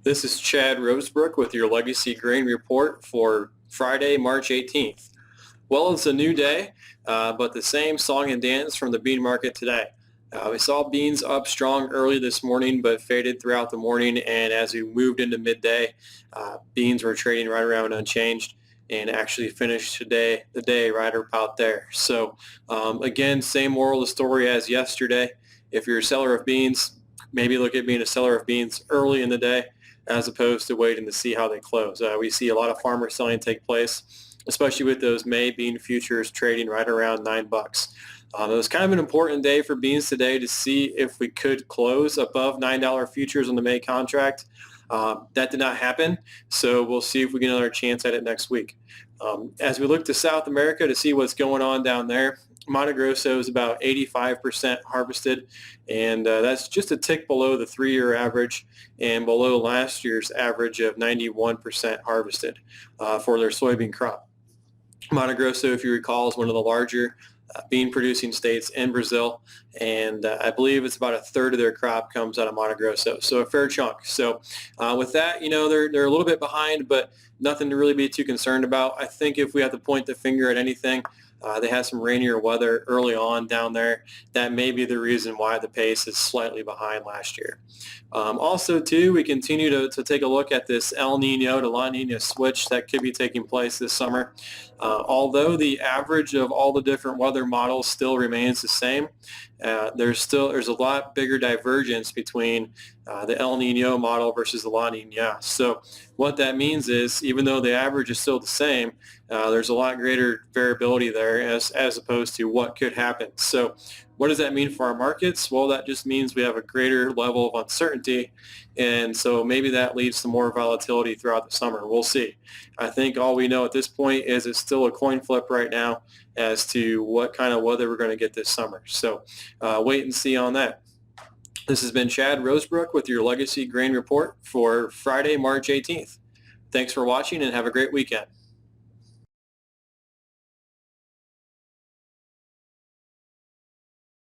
This is Chad Rosebrook with your Legacy Grain Report for Friday, March 18th. Well, it's a new day, but the same song and dance from the bean market today. We saw beans up strong early this morning, but faded throughout the morning. And as we moved into midday, beans were trading right around unchanged and actually finished the day right about there. So again, same moral of the story as yesterday. If you're a seller of beans, maybe look at being a seller of beans early in the day as opposed to waiting to see how they close. We see a lot of farmer selling take place, especially with those May bean futures trading right around $9. It was kind of an important day for beans today to see if we could close above $9 futures on the May contract. That did not happen, so we'll see if we get another chance at it next week. As we look to South America to see what's going on down there, Mato Grosso is about 85% harvested, and that's just a tick below the 3-year average and below last year's average of 91% harvested for their soybean crop. Mato Grosso, if you recall, is one of the larger bean producing states in Brazil, and I believe it's about a third of their crop comes out of Mato Grosso, so a fair chunk. So with that, they're a little bit behind, but nothing to really be too concerned about. I think if we have to point the finger at anything, they had some rainier weather early on down there. That may be the reason why the pace is slightly behind last year. Also, too, we continue to take a look at this El Nino to La Nina switch that could be taking place this summer. Although the average of all the different weather models still remains the same, there's a lot bigger divergence between the El Nino model versus the La Nina. So what that means is, even though the average is still the same, there's a lot greater variability there as opposed to what could happen. So what does that mean for our markets? Well, that just means we have a greater level of uncertainty, and so maybe that leads to more volatility throughout the summer. We'll see. I think all we know at this point is it's still a coin flip right now as to what kind of weather we're going to get this summer. So wait and see on that. This has been Chad Rosebrook with your Legacy Grain Report for Friday, March 18th. Thanks for watching and have a great weekend.